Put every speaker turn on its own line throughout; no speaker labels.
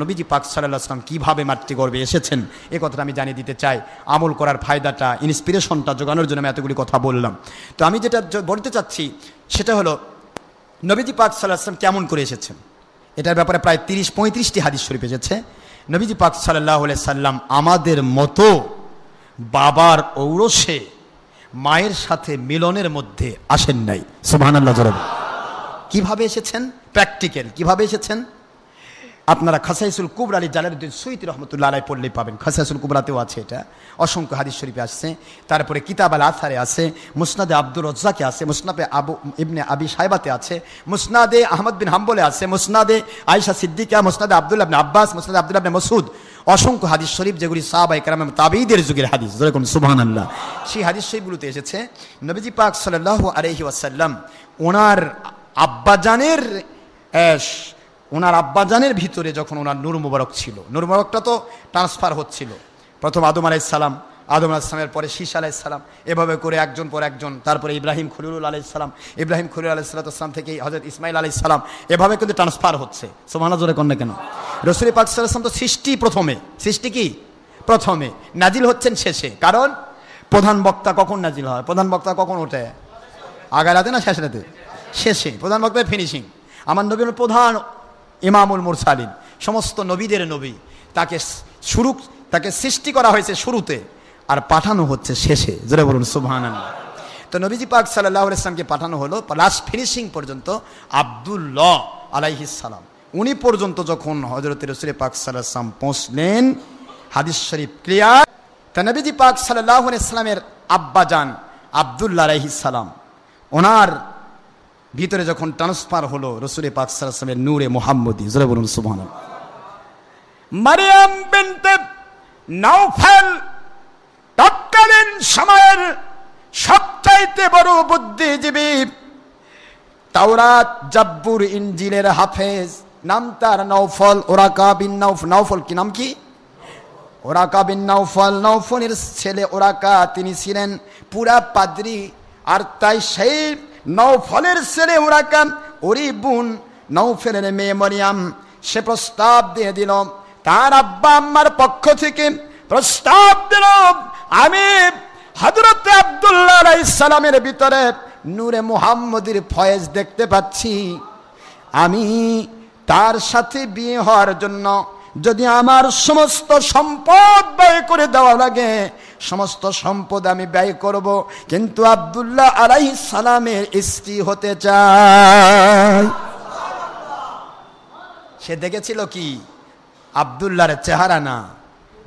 নবীজি পাক সাল্লাল্লাহু আলাইহি ওয়াসাল্লাম কীভাবে মাতৃগর্ভে এসেছেন এ কথাটা আমি জানিয়ে দিতে চাই। আমল করার ফায়দাটা, ইন্সপিরেশনটা জোগানোর জন্য আমি এতগুলি কথা বললাম। তো আমি যেটা বলতে চাচ্ছি সেটা হলো নবীজি পাক সাল্লাল্লাহু আলাইহি ওয়াসাল্লাম কেমন করে এসেছেন, এটার ব্যাপারে প্রায় 30-35টি হাদিস শরীফ এসেছে। নবীজি পাক সাল্লাল্লাহু আলাইহি সাল্লাম আমাদের মতো বাবার ঔরসে মায়ের সাথে মিলনের মধ্যে আসেন নাই। সুবহানাল্লাহ। কিভাবে এসেছেন? প্র্যাকটিক্যাল কিভাবে এসেছেন আপনারা খাসাইসুল কুবরা আলী জালালউদ্দিন সুয়ুতী রহমতুল্লাহ আলাইহি পড়লেই পাবেন। খাসাইসুল কুবরাতেও আছে, এটা অসংখ্য হাদিস শরীফে আসছে। তারপরে কিতাব আল আসারে আছে, মুসনাদে আব্দুর রাজ্জাকে আছে, মুসনাদে আবু ইবনে আবি শাইবাতে আছে, মুসনাদে আহমদ বিন হাম্বলে আছে, মুসনাদে আয়েশা সিদ্দিকা, মুসনাদে আব্দুল্লাহ ইবনে আব্বাস, মুসনাদে আব্দুল্লাহ ইবনে মাসউদ, অসংখ্য হাদিস শরীফ যেগুলি সাহাবায়ে কেরাম এবং তাবেঈদের যুগের হাদিস। যেরকম সুবহানাল্লাহ, সেই হাদিস শরীফগুলোতে এসেছে নবীজি পাক সাল্লাল্লাহু আলাইহি ওয়াসাল্লাম ওনার আব্বাজানের ভিতরে যখন ওনার নূর মুবারক ছিল, নূর মুবারকটা তো ট্রান্সফার হচ্ছিল। প্রথম আদম আলাইহিস সালাম, আদম আলাইহিস সালামের পরে শীশ আলাইহিস সালাম, এভাবে করে একজন পর একজন, তারপরে ইব্রাহিম খলিলুল আলাইহিস সালাম, ইব্রাহিম খলিল আলাইহিস সালাম থেকে হযরত ইসমাইল আলাইহিস সালাম, এভাবে কিন্তু ট্রান্সফার হচ্ছে। সুবহানাল্লাহ জোরে কোন না কেন? রাসূল পাক সাল্লাল্লাহু আলাইহি ওয়াসাল্লাম তো সৃষ্টি প্রথমে, সৃষ্টি কি প্রথমে, নাজিল হচ্ছেন শেষে। কারণ প্রধান বক্তা কখন নাজিল হয়? প্রধান বক্তা কখন ওঠে? আগের রাতে না শেষ রাতে? শেষে। প্রধান বক্তার ফিনিশিং। আমার নবী হলেন প্রধান ইমামুল মুরসালিন, সমস্ত নবীদের নবী। তাকে সৃষ্টি করা হয়েছে শুরুতে আর পাঠানো হচ্ছে শেষে। জোরে বলুন সুবহানাল্লাহ। তো নবীজি পাক সাল্লাল্লাহু আলাইহি ওয়াসাল্লামকে পাঠানো হলো লাস্ট ফিনিশিং পর্যন্ত আব্দুল্লাহ আলাইহিস সালাম, উনি পর্যন্ত যখন হযরত রাসূল পাক সাল্লাল্লাহু আলাইহি ওয়াসাল্লাম পৌঁছলেন, হাদিস শরীফ ক্লিয়ার। তা নবীজি পাক সাল্লাল্লাহু আলাইহি ওয়াসাল্লামের আব্বাজান আব্দুল্লাহ আলাইহিস সালাম, ওনার ভিতরে যখন ট্রান্সফার হলো রাসূল পাক সাল্লাল্লাহু আলাইহি ওয়াসাল্লামের নূরে মুহাম্মদী। জোরে বলুন সুবহানাল্লাহ। মারিয়াম বিনতে নাওফাল তৎকালীন সময়ের সবচাইতে বড় বুদ্ধিজীবী, তাওরাত জাব্বুর ইনজিলের হাফেজ, নাম তার নাওফল, ওরাকা বিন নাওফল। কি নাম? কি? ওরাকা বিন নাওফল। নাওফলের ছেলে ওরাকা, তিনি ছিলেন পুরা পাদ্রী। আর তাই সেই নওফলের ছেলে ওরাকা, ওরই বোন নওফলের মেয়ে মরিয়াম, সে প্রস্তাব দিয়ে দিল, তার আব্বা আম্মার পক্ষ থেকে প্রস্তাব দিল, আমি হযরত আব্দুল্লাহ আলাইহিস সালামের ভিতরে নূরে মুহাম্মদীর ফয়েজ দেখতে পাচ্ছি, আমি তার সাথে বিয়ে হওয়ার জন্য যদি আমার সমস্ত সম্পদ ব্যয় করে দেওয়া লাগে, সমস্ত সম্পদ আমি ব্যয় করব, কিন্তু আব্দুল্লাহ আলাইহিস সালামের স্ত্রী হতে চাই। সে দেখেছিল কি? আব্দুল্লাহর চেহারা না,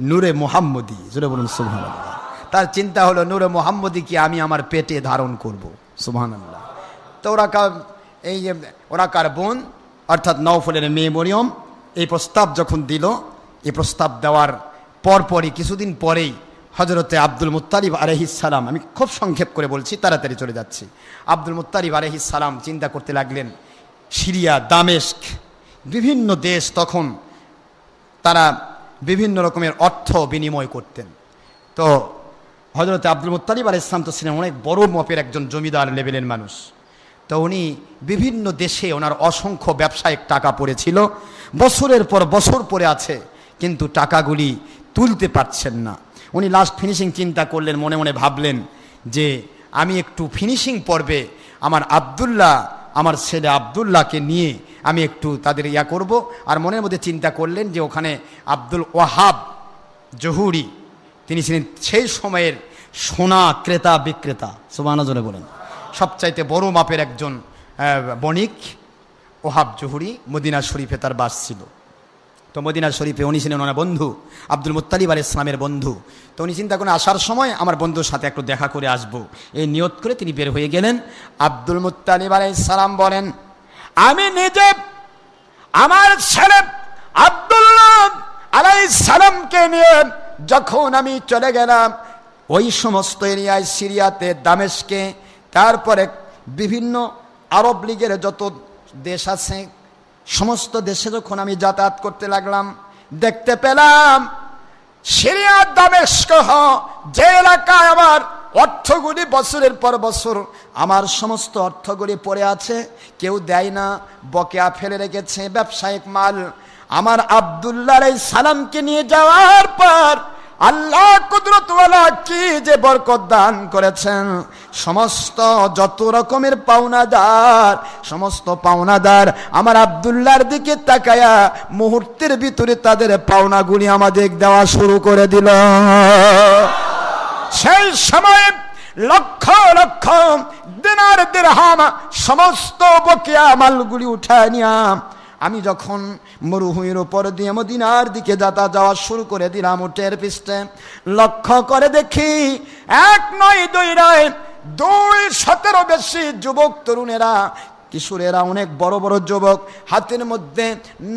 নূরে মুহাম্মদী। জোরে বলুন সুবহানাল্লাহ। তার চিন্তা হলো নূরে মুহাম্মদী কি আমি আমার পেটে ধারণ করব। সুবহানাল্লাহ। তো ওরাকার বোন অর্থাৎ নওফলের মেয়ে মরিয়ম এই প্রস্তাব যখন দিল, এই প্রস্তাব দেওয়ার পরপরই কিছুদিন পরেই হযরতে আব্দুল মুত্তালিব আলাইহিস সালাম, আমি খুব সংক্ষেপ করে বলছি, তাড়াতাড়ি চলে যাচ্ছি। আব্দুল মুত্তালিব আলাইহিস সালাম চিন্তা করতে লাগলেন, সিরিয়া, দামেস্ক, বিভিন্ন দেশ তখন তারা বিভিন্ন রকমের অর্থ বিনিময় করতেন। তো হযরতে আব্দুল মুত্তালিব আলাইহিস সালাম তো ছিলেন অনেক বড় মাপের একজন জমিদার লেভেলের মানুষ। তো উনি বিভিন্ন দেশে ওনার অসংখ্য ব্যবসায়িক টাকা পড়েছিল, বছরের পর বছর পড়ে আছে, কিন্তু টাকাগুলি তুলতে পারছেন না। উনি লাস্ট ফিনিশিং চিন্তা করলেন, মনে মনে ভাবলেন যে আমি একটু ফিনিশিং পর্বে আমার ছেলে আব্দুল্লাহকে নিয়ে আমি একটু তাদের করব। আর মনের মধ্যে চিন্তা করলেন যে ওখানে আব্দুল ওয়াহাব জহুরি, তিনি ছিলেন সেই সময়ের সোনা ক্রেতা বিক্রেতা। সুবহানাল্লাহ বলেন। সবচাইতে বড় মাপের একজন বণিক ওহাব জহুরি, মদিনা শরীফে তার বাস ছিল। তো মদিনা শরীফে উনি ছিলেন ওনার বন্ধু, আব্দুল মুত্তালিব আলাইহিস সালামের বন্ধু। তো উনি চিন্তা করেন আসার সময় আমার বন্ধুর সাথে একটু দেখা করে আসবো, এই নিয়ত করে তিনি বের হয়ে গেলেন। আব্দুল মুত্তালিব আলাইহিস সালাম বলেন, আমি নিজে আমার ছেলে আব্দুল্লাহ আলাইহিস সালামকে নিয়ে যখন আমি চলে গেলাম ওই সমস্ত এরিয়ায়, সিরিয়াতে, দামেস্কে, তারপরে বিভিন্ন আরব লীগের যত দেশ আছে সমস্ত দেশে যখন আমি যাতায়াত করতে লাগলাম, দেখতে পেলাম সিরিয়া, দামেস্ক যে এলাকায় আমার অর্থগুলি বছরের পর বছর আমার সমস্ত অর্থগুলি পড়ে আছে, কেউ দেয় না, বকেয়া ফেলে রেখেছে, ব্যবসায়িক মাল আমার আব্দুল্লাহ আলাইহিস সালামকে নিয়ে যাওয়ার পর আল্লাহ কুদরতওয়ালা কি যে বরকত দান করেছেন। সমস্ত যত রকমের পাওনাদার, সমস্ত পাওনাদার আমার আব্দুল্লাহর দিকে তাকায়া মুহূর্তের ভিতরে তাদের পাওনাগুলি আমাদের দেওয়া শুরু করে দিল। সেই সময় লক্ষ লক্ষ দিনার দিরহাম সমস্ত বকেয়া মালগুলি উঠায় নিয়া আমি যখন মরুভূমির উপর দিয়ে মদিনার দিকে যাওয়া শুরু করে দিলাম উটের পিষ্টে, লক্ষ্য করে দেখি 1 নয় 2 নয় 200 বেশি যুবক তরুণেরা, কিশোরেরা, অনেক বড় বড় যুবক হাতের মধ্যে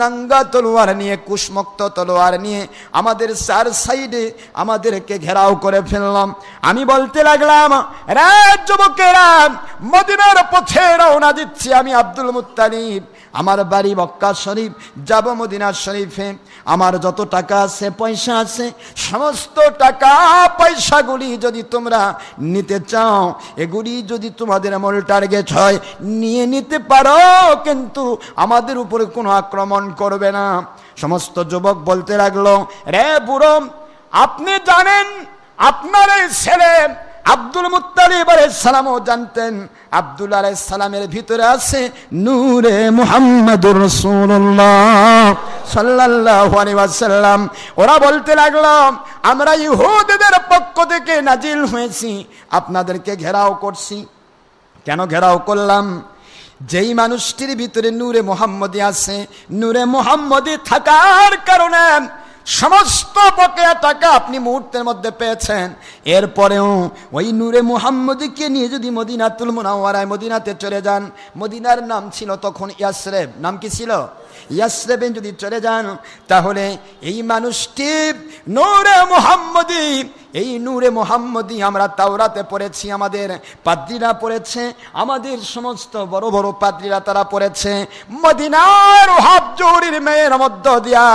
নাঙ্গা তলোয়ার নিয়ে, কুশমুক্ত তলোয়ার নিয়ে আমাদের 4 সাইডে আমাদেরকে ঘেরাও করে ফেললাম। আমি বলতে লাগলাম, রে যুবকেরা, মদিনার পথে রওনা দিচ্ছি আমি আব্দুল মুত্তালিব। আমার বাড়ি মক্কা শরীফ, যাব মদিনা শরীফে। আমার যত টাকা আছে, পয়সা আছে, সমস্ত টাকা পয়সাগুলি যদি তোমরা নিতে চাও, এগুলি যদি তোমাদের মূল টার্গেট হয়, নিয়ে নিতে পারো, কিন্তু আমাদের উপরে কোনো আক্রমণ করবে না। সমস্ত যুবক বলতে লাগলো, রে বুড়ো, আপনি জানেন আপনার এই ছেলে আব্দুল মুত্তালিব আলাইহিস সালামও জানতেন আব্দুল্লাহ আলাইহিস সালামের ভিতরে আছে নূরে মুহাম্মাদুর রাসূলুল্লাহ সাল্লাল্লাহু আলাইহি ওয়াসাল্লাম। ওরা বলতে লাগলো, আমরা ইহুদিদের পক্ষ থেকে নাজিল হয়েছি, আপনাদেরকে ঘেরাও করছি। কেন ঘেরাও করলাম? যেই মানুষটির ভিতরে নূরে মুহাম্মদী আছে, নূরে মুহাম্মদী থাকার কারণে সমস্ত বকেয়া টাকা আপনি মুহূর্তের মধ্যে পেয়েছেন। এরপরেও ওই নূরে মুহাম্মদীকে নিয়ে যদি মদিনাতুল মুনাওয়ারায়, মদিনাতে চলে যান, মদিনার নাম ছিল তখন ইয়াসরিব, নাম কি ছিল? ইয়াসরিবে যদি চলে যান, তাহলে এই মানুষটি নূরে মুহাম্মদী, এই নূরে মুহাম্মদী আমরা তাওরাতে পড়েছি, আমাদের পাদ্রীরা পড়েছে, আমাদের সমস্ত বড় বড় পাদ্রীরা তারা পড়েছে। মদিনার ওহাব জহুরীর মেয়ের মধ্য দিয়া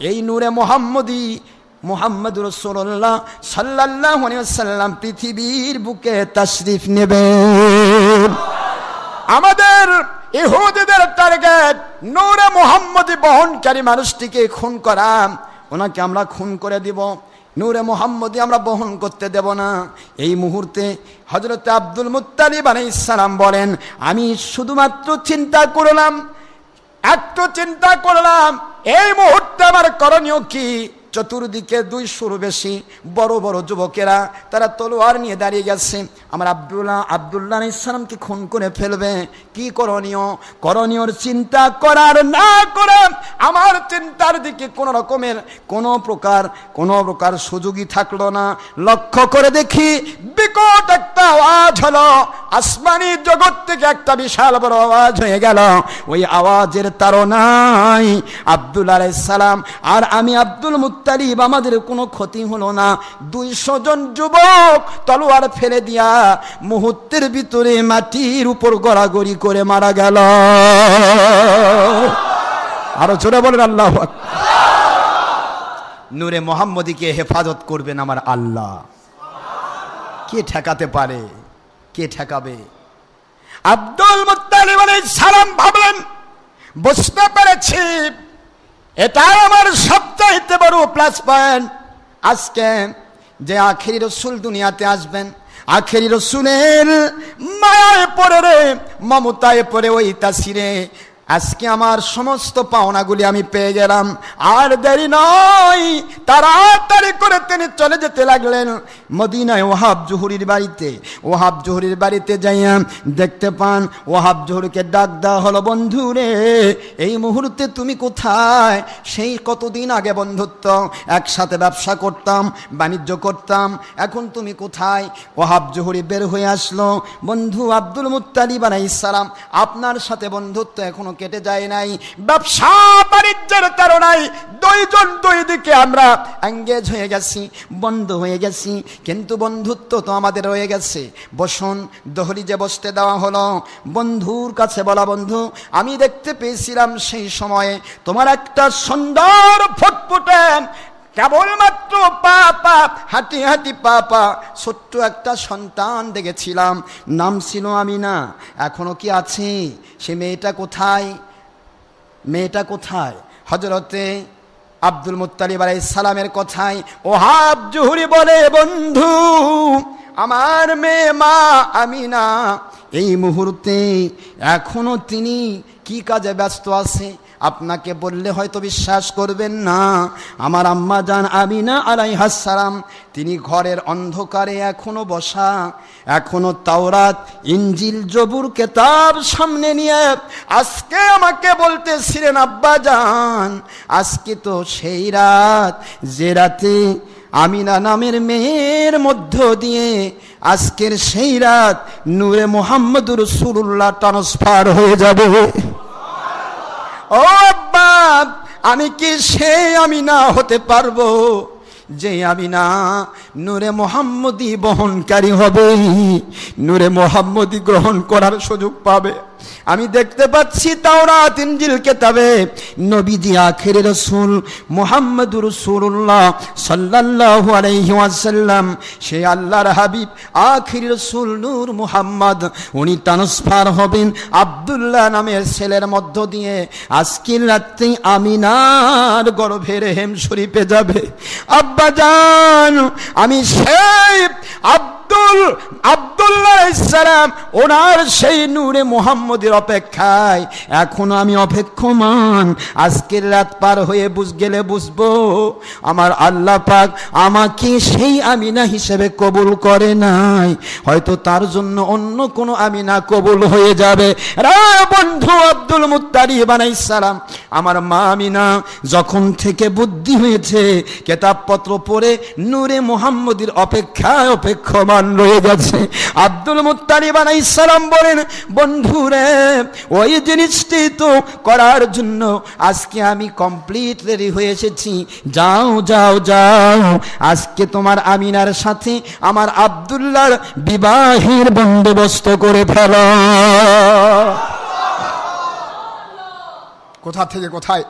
এই নূরে মুহাম্মদী মুহাম্মদুর রাসূলুল্লাহ সাল্লাল্লাহু আলাইহি ওয়াসাল্লাম পৃথিবীর বুকে তাশরিফ নেবেন। আমাদের ইহুদিদের টার্গেট নূরে মুহাম্মদী বহনকারী মানুষটিকে খুন করা, ওনাকে আমরা খুন করে দিব, নূরে মুহাম্মদী আমরা বহন করতে দেব না। এই মুহূর্তে হযরত আব্দুল মুত্তালিব আলাইহিস সালাম বলেন, আমি শুধুমাত্র চিন্তা করলাম, একটু চিন্তা করলাম, এই মুহূর্তে আমার করণীয় কি? চতুর্দিকে 200 বেশি বড় বড় যুবকেরা তারা তলোয়ার নিয়ে দাঁড়িয়ে গেছে, আমার আব্দুল্লাহ আলাইহিস সালামকে খুন করে ফেলবে। কি করণীয়? করণীয়র চিন্তা করার না করে আমার চিন্তার দিকে কোনো প্রকার সুযোগই থাকলো না। লক্ষ্য করে দেখি বিকট একটা আওয়াজ হলো, আসমানি জগৎ থেকে একটা বিশাল বড় আওয়াজ হয়ে গেল। ওই আওয়াজের তাড়নায় আব্দুল্লাহ আলাইহিস সালাম আর আমি আব্দুল মুত্তালিব, আমাদের কোনো ক্ষতি হলো না। 200 জন যুবক তলোয়ার ফেলে দিয়া মুহূর্তের ভিতরে মাটির উপর গড়াগড়ি করে মারা গেল। আরো জোরে বলেন আল্লাহু আকবার। নূরে মুহাম্মদীকে হেফাজত করবেন আমার আল্লাহ। কে ঠেকাতে পারে? কে ঠেকাবে? আব্দুল মুত্তালিব আলাইহিস সালাম ভাবলেন, বুঝতে পেরেছি, এটাই আমার সবচাইতে বড় প্লাস পয়েন্ট। আজকে যে আখেরি রসুল দুনিয়াতে আসবেন, আখেরি রসুলের মায়ায় পড়ে রে, মমতায় পড়ে, ওই তাসিরে আজকে আমার সমস্ত পাওনাগুলি আমি পেয়ে গেলাম। আর দেরি নয়, তাড়াতাড়ি করে তিনি চলে যেতে লাগলেন মদিনায় ওহাব জহুরীর বাড়িতে। ওহাব জহুরীর বাড়িতে যাইয়া দেখতে পান ওহাব জহুরীকে ডাক দেওয়া হলো, বন্ধু রে, এই মুহূর্তে তুমি কোথায়? সেই কতদিন আগে বন্ধুত্ব, একসাথে ব্যবসা করতাম, বাণিজ্য করতাম, এখন তুমি কোথায়? ওহাব জহুরী বের হয়ে আসলো, বন্ধু আব্দুল মুত্তালিব আলাইহিস সালাম, আপনার সাথে বন্ধুত্ব এখনো কেটে যায় নাই, ব্যবসা বাণিজ্যের তাড়নায় 2 জন 2 দিকে আমরা এঙ্গেজ হয়ে গেছি, বন্ধ হয়ে গেছি, কিন্তু বন্ধুত্ব তো আমাদের রয়ে গেছে। বসুন। দহলিজে বসতে দেওয়া হলো। বন্ধুর কাছে বলা, বন্ধু, আমি দেখতে পেয়েছিলাম সেই সময়ে তোমার একটা সুন্দর ফুটফুটে কেবলমাত্র পা হাঁটি হাঁটি পা ছোট্ট একটা সন্তান দেখেছিলাম, নাম ছিল আমিনা, এখনো কি আছে? সে মেয়েটা কোথায়? মেয়েটা কোথায়? হযরতে আব্দুল মুত্তালিব আলাইহিস সালামের কথায় ওহাব জুহরি বলে, বন্ধু আমার মেয়ে মা আমিনা এই মুহূর্তে এখনো তিনি কি কাজে ব্যস্ত আছে, আপনাকে বললে হয়তো বিশ্বাস করবেন না। আমার আম্মা জান আমিনা আলাইহাস সালাম তিনি ঘরের অন্ধকারে এখনো বসা, এখনো তাওরাত ইনজিল জবুর কিতাব সামনে নিয়ে আজকে আমাকে বলতেছিলেন, আব্বা জান আজকে তো সেই রাত যে রাতে আমিনা নামের মেয়ের মধ্য দিয়ে আজকের সেই রাত নূরে মুহাম্মদুর রাসূলুল্লাহ ট্রান্সফার হয়ে যাবে। ও আব্বা, আমি কি সেই আমিনা হতে পারবো যে আমিনা নূরে মুহাম্মদী বহনকারী হবে, নূরে মুহাম্মদী গ্রহণ করার সুযোগ পাবে? আমি দেখতে পাচ্ছি তাওরাত ইনজিল কিতাবে নবীজি আখির রাসূল মুহাম্মদুর রাসূলুল্লাহ সাল্লাল্লাহু আলাইহি ওয়াসাল্লাম সেই আল্লাহর হাবিব আখির রাসূল নূর মুহাম্মদ উনি ট্রান্সফার হবেন আব্দুল্লাহ নামের ছেলের মধ্য দিয়ে। আজকের রাতে আমিনার গর্ভে রেহেম শরীফে যাবে। আব্বা জান আমি সেই আব্দুল্লাহ সালাম ওনার সেই নূরে মুহাম্মদের অপেক্ষায় এখনো আমি অপেক্ষমান। আজকের রাত পার হয়ে গেলে বুঝবো আমার আল্লাহ পাক আমাকে সেই আমিনা হিসেবে কবুল করে নাই, হয়তো তার জন্য অন্য কোনো আমিনা কবুল হয়ে যাবে। রে বন্ধু, আব্দুল মুত্তালিব আলাইহিস সালাম আমার মা আমিনা যখন থেকে বুদ্ধি হয়েছে কিতাবপত্র পড়ে নূরে মুহাম্মদের অপেক্ষায় অপেক্ষমান রয়ে গেছে। আব্দুল মুত্তালিব আলাইহিস সালাম বলেন, বন্ধুরে ওই জিনিসটি তো করার জন্য আজকে আমি কমপ্লিট রেডি হয়ে এসেছি, যাও যাও যাও আজকে তোমার আমিনার সাথে আমার আব্দুল্লাহর বিবাহের বন্দোবস্ত করে ফেলো। কোথা থেকে কোথায়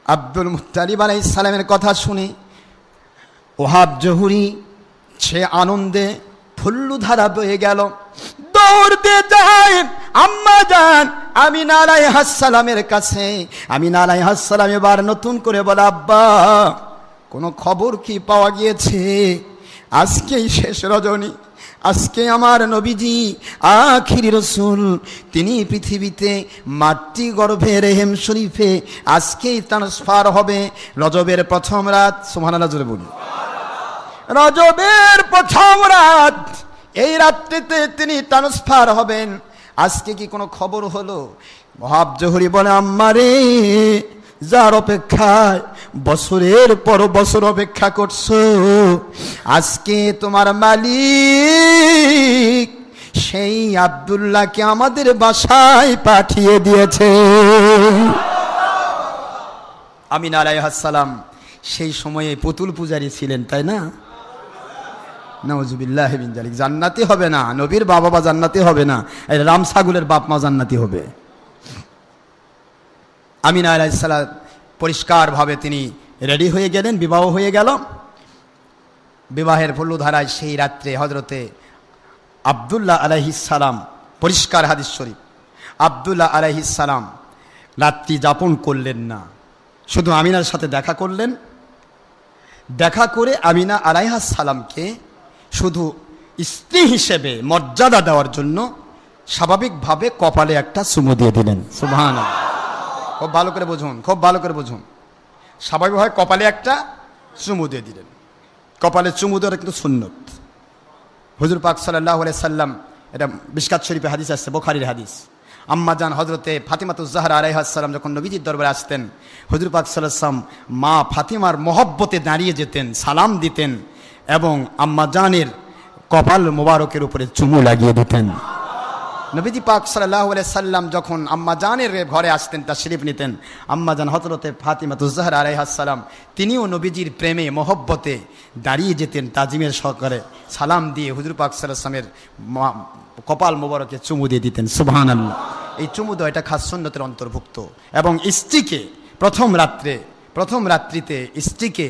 আব্দুল মুত্তালিব আলাইহিস সালামের কথা শুনে ওহাব জহুরি সে আনন্দে ফুল্লুধারা বয়ে গেল, দৌড় দিয়ে যায় আম্মা জান আমিনা আলাইহাস সালামের কাছে। আমিনা আলাইহাস সালাম এবার নতুন করে বলে, আব্বা কোনো খবর কি পাওয়া গিয়েছে? আজকেই শেষ রজনী, আজকে আমার নবীজি আখির রাসূল তিনি পৃথিবীতে মাতৃ গর্ভে রেহেম শরীফে আজকেই ট্রান্সফার হবে। রজবের প্রথম রাত, সুবহানাল্লাহ জোরে বলুন, রজবের প্রথম রাত, এই রাত্রিতে তিনি ট্রান্সফার হবেন। আজকে কি কোনো খবর হলো? ওহাব জহুরি বলে, আম্মারে যার অপেক্ষায় বছরের পর বছর অপেক্ষা করছো, আজকে তোমার মালিক সেই আব্দুল্লাহকে আমাদের বাসায় পাঠিয়ে দিয়েছে। আমিনা আলাইহিস সালাম সেই সময়ে পুতুল পূজারী ছিলেন, তাই না? নাউজুবিল্লাহি মিন যালিক। জান্নাতি হবে না, নবীর বাবা বা জান্নাতি হবে না, এই রাম ছাগলের বাপ মা জান্নাতি হবে। আমিনা আলাইহিস সালাম পরিষ্কারভাবে তিনি রেডি হয়ে গেলেন, বিবাহ হয়ে গেল। বিবাহের ফুল্লধারায় সেই রাত্রে হযরতে আব্দুল্লাহ আলাইহিস সালাম, পরিষ্কার হাদিস শরীফ, আব্দুল্লাহ আলাইহিস সালাম রাত্রি যাপন করলেন না, শুধু আমিনার সাথে দেখা করলেন। দেখা করে আমিনা আলাইহিস সালামকে শুধু স্ত্রী হিসেবে মর্যাদা দেওয়ার জন্য স্বাভাবিকভাবে কপালে একটা চুমু দিয়ে দিলেন। সুবহানাল্লাহ, খুব ভালো করে বুঝুন, খুব ভালো করে বুঝুন। স্বাভাবিকভাবে কপালে একটা চুমু দিয়ে দিলেন। কপালে চুমু দেওয়ার কিন্তু সুন্নত। হুজুর পাক সাল্লাল্লাহু আলাইহি সাল্লাম, এটা মিশকাত শরীফে হাদিস আছে, বুখারীর হাদিস। আম্মা জান হযরতে ফাতিমাতুজ জাহরা আলাইহাস সালাম যখন নবীজির দরবারে আসতেন, হুজুর পাক সাল্লাল্লাহু আলাইহি সাল্লাম মা ফাতিমার মহব্বতে দাঁড়িয়ে যেতেন, সালাম দিতেন এবং আম্মা জানের কপাল মোবারকের উপরে চুমু লাগিয়ে দিতেন। নবীজি পাক সাল্লাল্লাহু আলাইহি সাল্লাম যখন আম্মা জানের ঘরে আসতেন, তাশরীফ নিতেন, আম্মা জান হযরতে ফাতিমাতুজ জাহরা আলাইহাস সালাম তিনিও নবীজির প্রেমে মহব্বতে দাঁড়িয়ে যেতেন, তাজিমের সহকারে সালাম দিয়ে হুজুর পাক সাল্লাল্লাহু আলাইহি সাল্লামের কপাল মোবারকে চুমু দিয়ে দিতেন। সুবহানাল্লাহ, এই চুমু দেওয়া এটা খাস সুন্নতের অন্তর্ভুক্ত। এবং স্ত্রীকে প্রথম রাত্রিতে স্ত্রীকে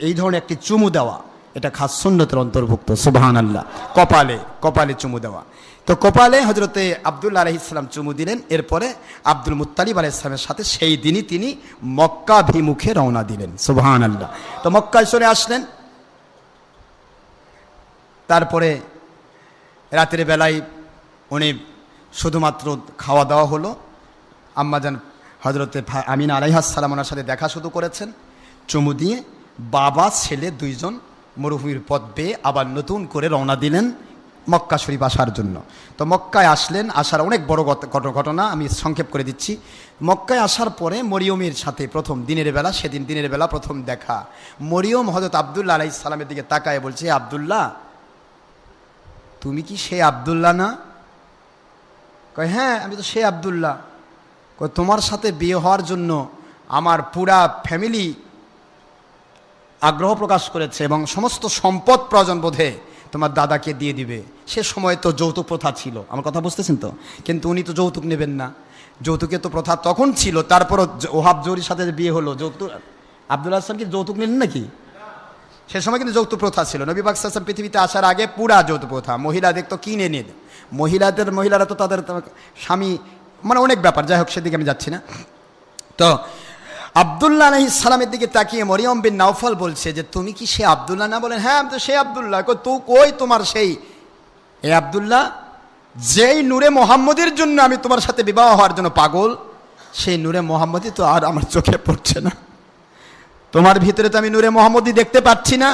এই ধরনের একটি চুমু দেওয়া, এটা খাস সুন্নতের অন্তর্ভুক্ত। সুবহানাল্লাহ। কপালে কপালে চুমু দেওয়া। তো কপালে হজরতে আব্দুল্লাহ আলাইহিস সালাম চুমু দিলেন। এরপরে আব্দুল মুত্তালিব আলাইহিস সালামের সাথে সেই দিনই তিনি মক্কাভিমুখে রওনা দিলেন। সুবহানাল্লাহ। তো মক্কায় চলে আসলেন। তারপরে রাতের বেলায় উনি শুধুমাত্র খাওয়া দাওয়া হলো। আম্মাজান হজরতে আমিনা আলাইহিস সালাম ওনার সাথে দেখা শুরু করেছেন। চুমু দিয়ে বাবা ছেলে দুইজন মরুভূমির পথ বেয়ে আবার নতুন করে রওনা দিলেন মক্কা শরীফ আসার জন্য। তো মক্কায় আসলেন। আসার অনেক বড় ঘটনা, আমি সংক্ষেপ করে দিচ্ছি। মক্কায় আসার পরে মরিয়মের সাথে প্রথম দিনের বেলা, সেদিন দিনের বেলা প্রথম দেখা। মরিয়ম হযরত আব্দুল্লাহ আলাইহিস সালামের দিকে তাকায় বলছে, আব্দুল্লাহ, তুমি কি সে আব্দুল্লাহ না? কয়, হ্যাঁ আমি তো সে আব্দুল্লাহ। কয়, তোমার সাথে বিয়ে হওয়ার জন্য আমার পুরা ফ্যামিলি আগ্রহ প্রকাশ করেছে এবং সমস্ত সম্পদ প্রয়োজন বোধে তোমার দাদাকে দিয়ে দিবে। সে সময় তো যৌতুক প্রথা ছিল, আমার কথা বুঝতেছেন তো? কিন্তু উনি তো যৌতুক নেবেন না, যৌতুকের তো প্রথা তখন ছিল। তারপরও ওহাব জহুরির সাথে বিয়ে হলো, যৌতুক আব্দুল্লাহ সালাম কি যৌতুক নিলেন নাকি? সে সময় কিন্তু যৌতুক প্রথা ছিল। নবী পাক সাল্লাল্লাহু আলাইহি ওয়াসাল্লাম পৃথিবীতে আসার আগে পুরা যৌতুক প্রথা। মহিলাদের তো কিনে নিয়ে, মহিলারা তো তাদের স্বামী, মানে অনেক ব্যাপার, যাই হোক সেদিকে আমি যাচ্ছি না। তো আব্দুল্লাহ আলাইহিস সালামের দিকে তাকিয়ে মরিয়ম বিন নাওফল বলছে যে, তুমি কি সে আব্দুল্লাহ না? বলেন, হ্যাঁ আমি তো সে আব্দুল্লাহ। কই তোমার সেই এ আব্দুল্লাহ, যেই নূরে মোহাম্মদের জন্য আমি তোমার সাথে বিবাহ হওয়ার জন্য পাগল, সেই নূরে মোহাম্মদই তো আর আমার চোখে পড়ছে না। তোমার ভিতরে তো আমি নূরে মোহাম্মদই দেখতে পাচ্ছি না।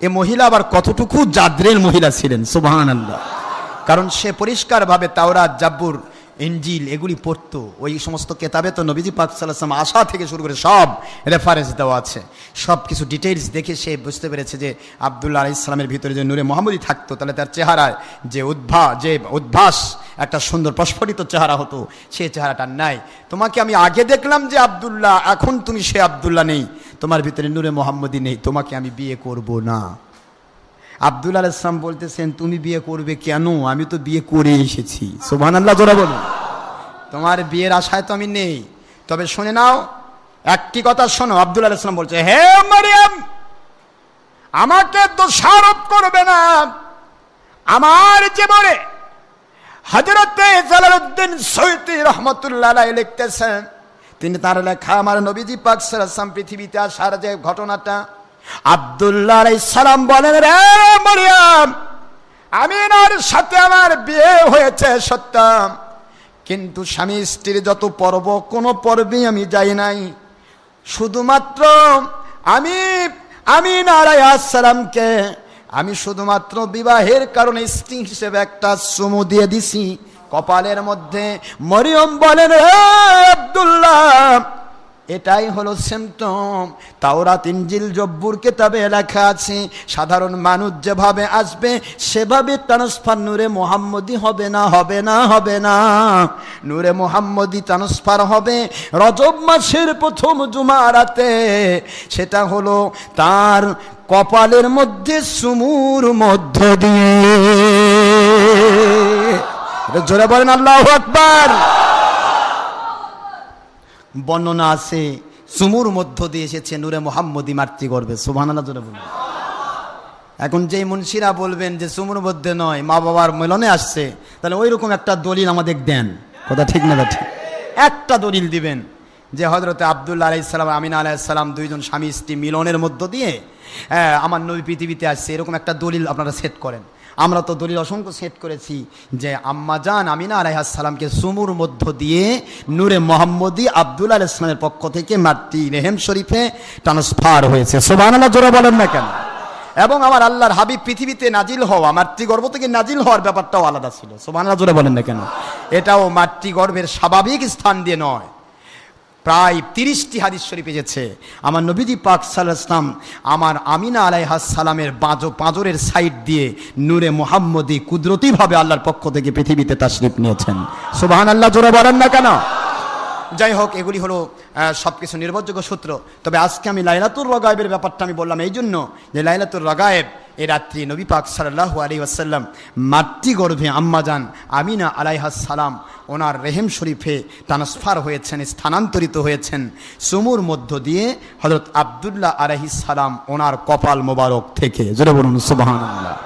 এ মহিলা আবার কতটুকু জাদ্রেল মহিলা ছিলেন, সুবহানাল্লাহ। কারণ সে পরিষ্কারভাবে তাওরাত, জাবুর, ইনজিল এগুলি পড়তো। ওই সমস্ত কেতাবে তো নবীজি পাক সাল্লাল্লাহু আলাইহি ওয়াসাল্লাম আসা থেকে শুরু করে সব রেফারেন্স দেওয়া আছে। সব কিছু ডিটেইলস দেখে সে বুঝতে পেরেছে যে আব্দুল্লাহ আলাইহিস সালামের ভিতরে যে নূরে মোহাম্মদী থাকতো, তাহলে তার চেহারায় যে উদ্ভাস, একটা সুন্দর প্রস্ফুটিত চেহারা হতো, সেই চেহারাটা নাই। তোমাকে আমি আগে দেখলাম যে আব্দুল্লাহ, এখন তুমি সে আব্দুল্লাহ নেই, তোমার ভিতরে নূরে মোহাম্মদী নেই, তোমাকে আমি বিয়ে করব না। আব্দুল্লাহ আলাইহিস সালাম বলতেছেন, তুমি বিয়ে করবে কেন? আমি তো বিয়ে করে এসেছি। সুবহানাল্লাহ, জোরে বলুন। তোমার বিয়ের আশায় তো আমি নেই। তবে শুনে নাও, একটি কথা শোনো। আব্দুল্লাহ আলাইহিস সালাম বলছে, হে মারিয়াম, আমাকে দোষারোপ করবে না। আমার জীবনে হযরতে জালালউদ্দিন সৈয়দী রাহমাতুল্লাহ আলাইহি লিখতেছেন, তিনি তার লেখা আমার নবীজি পাক সাল্লাল্লাহু আলাইহি ওয়াসাল্লাম পৃথিবীতে আসার যে ঘটনাটা, আব্দুল্লাহ আলাইহিস সালাম বলেন, রে মারিয়াম, আমিনার সাথে আমার বিয়ে হয়েছে সত্য, কিন্তু স্বামী স্ত্রীর যত পর্ব, কোনো পর্বে আমি যাই নাই। শুধুমাত্র আমি আমিনা আলাইহিস সালামকে আমি শুধুমাত্র বিবাহের কারণে স্ত্রী হিসেবে একটা চুমু দিয়ে দিছি কপালের মধ্যে। মরিয়ম বলেন, হে আব্দুল্লাহ, এটাই হলো সিম্পটম। তাওরাত, ইনজিল, জব্বুর কিতাবে লেখা আছে, সাধারণ মানুষ যেভাবে আসবে সেভাবে ট্রান্সফার নূরে মোহাম্মদী হবে না, হবে না, হবে না। নূরে মোহাম্মদী ট্রান্সফার হবে রজব মাসের প্রথম জুমা রাতে। সেটা হলো তার কপালের মধ্যে চুমুর মধ্য দিয়ে। জোরে বলেন আল্লাহু আকবার। বর্ণনা আছে চুমুর মধ্য দিয়ে এসেছে নূরে মোহাম্মদী মাতৃগর্ভে। সুবহানাল্লাহ, জোরে বলুন। এখন যেই মুন্সিরা বলবেন যে চুমুর মধ্যে নয়, মা বাবার মিলনে আসছে, তাহলে ওই রকম একটা দলিল আমাদের দেন। কথা ঠিক না? ঠিক, একটা দলিল দিবেন যে হযরতে আব্দুল্লাহ আলাইহিস সালাম, আমিনা আলাইহিস সালাম দুইজন স্বামী স্ত্রী মিলনের মধ্য দিয়ে আমার নবী পৃথিবীতে আসছে, এরকম একটা দলিল আপনারা সেট করেন। আমরা তো দলিল অসংখ্য সেট করেছি যে আম্মাজান আমিনা আলাইহিস সালামকে চুমুর মধ্য দিয়ে নূরে মোহাম্মদী আব্দুল্লাহ আলাইহিস সালামের পক্ষ থেকে মাতৃ রেহেম শরীফে ট্রান্সফার হয়েছে। সুবহানাল্লাহ, জোরে বলেন না কেন? এবং আমার আল্লাহর হাবিব পৃথিবীতে নাজিল হওয়া, মাতৃগর্ভ থেকে নাজিল হওয়ার ব্যাপারটাও আলাদা ছিল। সুবহানাল্লাহ, জোরে বলেন না কেন? এটাও মাতৃগর্ভের স্বাভাবিক স্থান দিয়ে নয়। প্রায় 30টি হাদিস শরীফ এসেছে আমার নবীজি পাক সাল্লাল্লাহু আলাইহি ওয়াসাল্লাম আমার আমিনা আলাইহিস সালামের পাঁজরের সাইড দিয়ে নূরে মুহাম্মদী কুদরতিভাবে আল্লাহর পক্ষ থেকে পৃথিবীতে তাশরিফ নিয়েছেন। সুবহানাল্লাহ, জোরে বলেন না কেন? যাই হোক, এগুলি হলো সবকিছু নির্ভরযোগ্য সূত্র। তবে আজকে আমি লাইলাতুর রগায়েবের ব্যাপারটা আমি বললাম এই জন্য যে লাইলাতুর রগায়েব এই রাত্রি নবী পাক সাল্লাল্লাহু আলাইহি ওয়াসাল্লাম মাতৃগর্ভে আম্মাজান আমিনা আলাইহিস সালাম ওনার রেহেম শরীফে ট্রান্সফার হয়েছেন, স্থানান্তরিত হয়েছেন সুমুর মধ্য দিয়ে হযরত আব্দুল্লাহ আলাইহিস সালাম ওনার কপাল মোবারক থেকে। জোরে বলুন সুবহানাল্লাহ।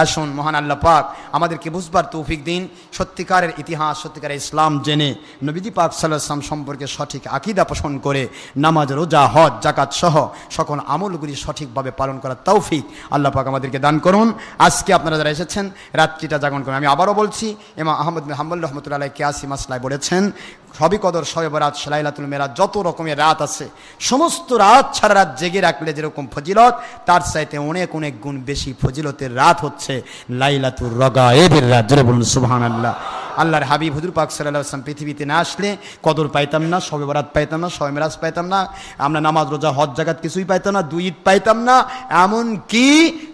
আসুন মহান আল্লাহ পাক আমাদেরকে বুঝবার তৌফিক দিন, সত্যিকারের ইতিহাস, সত্যিকারের ইসলাম জেনে নবীজি পাক সাল্লাল্লাহু আলাইহি ওয়াসাল্লাম সম্পর্কে সঠিক আকীদা পোষণ করে নামাজ, রোজা, হজ, যাকাত সহ সকল আমলগুলি সঠিকভাবে পালন করার তৌফিক আল্লাহ পাক আমাদেরকে দান করুন। আজকে আপনারা যারা এসেছেন রাত্রিটা জাগরণ করুন। আমি আবারও বলছি, ইমাম আহমদ বিন হাম্বল রাহমাতুল্লাহ আলাইহি কিয়াসি মাসলায় বলেছেন, সবে কদর, শবে বরাত, লাইলাতুল মেরাজ, যত রকমের রাত আছে সমস্ত রাত সারা রাত জেগে রাখলে যেরকম ফজিলত, তার চাইতে অনেক অনেক গুণ বেশি ফজিলতের রাত হচ্ছে লাইলাতুর রগায়েবের রাত। জোরে বলুন সুবহানাল্লাহ। আল্লাহর হাবিব হুজুর পাক সাল্লাল্লাহু আলাইহি ওয়াসাল্লাম পৃথিবীতে না আসলে কদর পাইতাম না, শবে বরাত পাইতাম না, শবে মেরাজ পাইতাম না, আমরা নামাজ, রোজা, হজ, যাকাত কিছুই পাইতাম না, দুই ঈদ পাইতাম না, এমন কি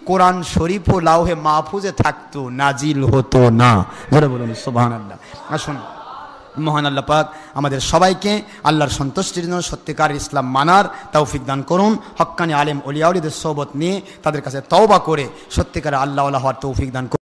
কোরআন শরীফ ও লাউহে মাহফুজে থাকতো, নাজিল হতো না। জোরে বলুন সুবহানাল্লাহ। আসুন মহান আল্লাহ পাক আমাদের সবাইকে আল্লাহর সন্তুষ্টির জন্য সত্যিকার ইসলাম মানার তৌফিক দান করুন। হক্কানি আলেম ওলিয়া ওলিদের সোহবত নিয়ে তাদের কাছে তওবা করে সত্যিকার আল্লাহ হওয়ার তৌফিক দান করুন।